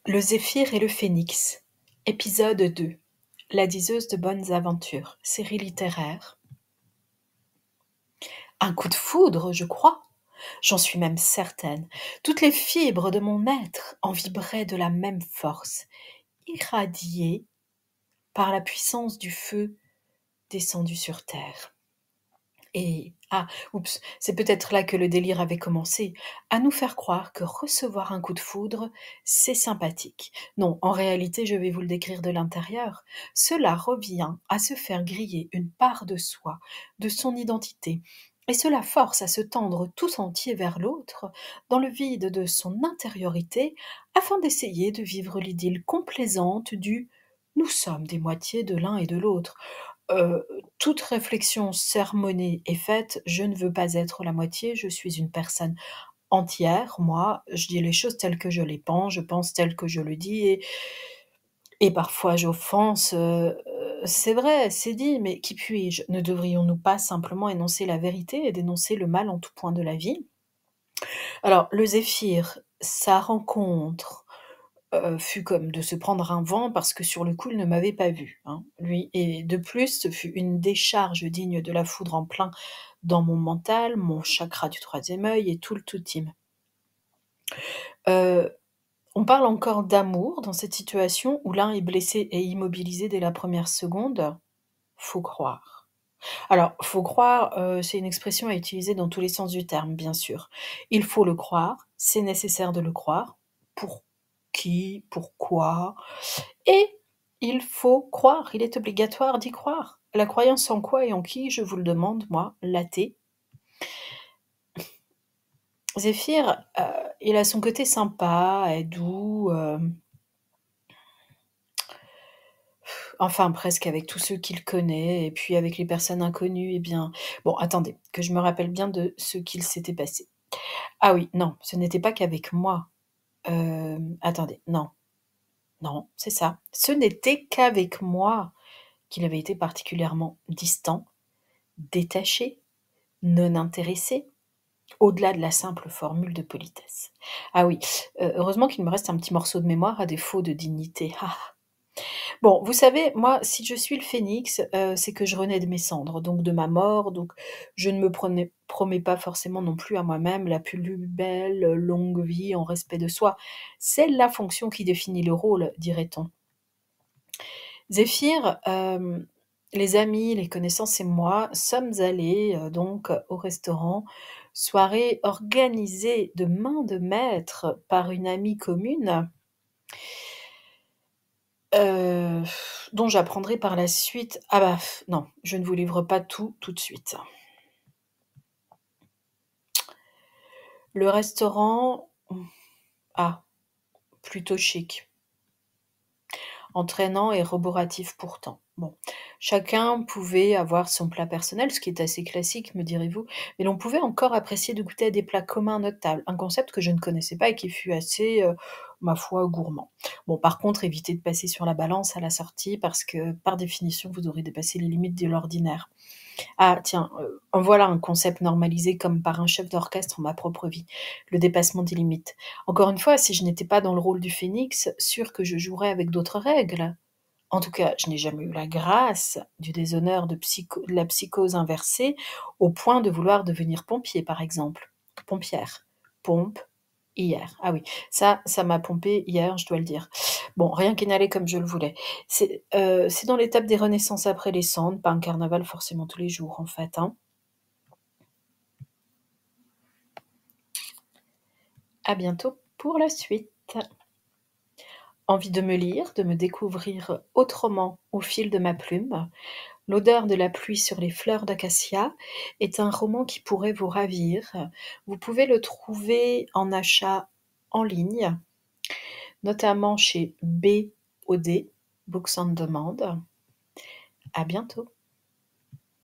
Le Zéphyr et le Phénix, épisode 2. La diseuse de bonnes aventures, série littéraire. Un coup de foudre, je crois. J'en suis même certaine. Toutes les fibres de mon être en vibraient de la même force, irradiées par la puissance du feu descendu sur terre. Et, oups, c'est peut-être là que le délire avait commencé, à nous faire croire que recevoir un coup de foudre, c'est sympathique. Non, en réalité, je vais vous le décrire de l'intérieur. Cela revient à se faire griller une part de soi, de son identité, et cela force à se tendre tout entier vers l'autre, dans le vide de son intériorité, afin d'essayer de vivre l'idylle complaisante du nous sommes des moitiés de l'un et de l'autre. Toute réflexion sermonnée est faite, je ne veux pas être la moitié, je suis une personne entière, moi, je dis les choses telles que je les pense, je pense tel que je le dis et parfois j'offense, c'est vrai, c'est dit, mais qui puis-je? Ne devrions-nous pas simplement énoncer la vérité et dénoncer le mal en tout point de la vie? Alors le Zéphyr, sa rencontre fut comme de se prendre un vent parce que sur le coup, il ne m'avait pas vue, hein, lui et de plus, ce fut une décharge digne de la foudre en plein dans mon mental, mon chakra du troisième œil et tout le toutime. Heu, on parle encore d'amour dans cette situation où l'un est blessé et immobilisé dès la première seconde? Faut croire. Alors, faut croire, c'est une expression à utiliser dans tous les sens du terme, bien sûr. Il faut le croire, c'est nécessaire de le croire. Pour qui? Pourquoi? Et il faut croire, il est obligatoire d'y croire. La croyance en quoi et en qui, je vous le demande, moi, l'athée? Zéphyr, il a son côté sympa et doux, enfin presque avec tous ceux qu'il connaît et puis avec les personnes inconnues, eh bien bon attendez, que je me rappelle bien de ce qu'il s'était passé. Ah oui, non, ce n'était pas qu'avec moi. Attendez, non, non, c'est ça. Ce n'était qu'avec moi qu'il avait été particulièrement distant, détaché, non intéressé, au-delà de la simple formule de politesse. Ah oui, heureusement qu'il me reste un petit morceau de mémoire à défaut de dignité. Ah! Bon, vous savez, moi, si je suis le phénix, c'est que je renais de mes cendres, donc de ma mort, donc je ne me promets pas forcément non plus à moi-même la plus belle, longue vie en respect de soi. C'est la fonction qui définit le rôle, dirait-on. Zéphyr, les amis, les connaissances et moi sommes allés, donc au restaurant, soirée organisée de main de maître par une amie commune, heu, dont j'apprendrai par la suite non, je ne vous livre pas tout, tout de suite. Le restaurant, ah, plutôt chic. Entraînant et roboratif pourtant. Bon, chacun pouvait avoir son plat personnel, ce qui est assez classique, me direz-vous, mais l'on pouvait encore apprécier de goûter à des plats communs à notre table, un concept que je ne connaissais pas et qui fut assez, ma foi, gourmand. Bon, par contre, évitez de passer sur la balance à la sortie parce que, par définition, vous aurez dépassé les limites de l'ordinaire. Ah tiens, en voilà un concept normalisé comme par un chef d'orchestre en ma propre vie, le dépassement des limites. Encore une fois, si je n'étais pas dans le rôle du phénix, sûr que je jouerais avec d'autres règles. En tout cas, je n'ai jamais eu la grâce du déshonneur de la psychose inversée, au point de vouloir devenir pompier, par exemple. Pompière. Pompe, hier. Ah oui, ça m'a pompé hier, je dois le dire. Bon, rien qui n'allait comme je le voulais. C'est dans l'étape des renaissances après les cendres, pas un carnaval forcément tous les jours, en fait, hein. À bientôt pour la suite. Envie de me lire, de me découvrir autrement au fil de ma plume? L'odeur de la pluie sur les fleurs d'acacia est un roman qui pourrait vous ravir. Vous pouvez le trouver en achat en ligne, notamment chez BOD, Books on Demand. À bientôt.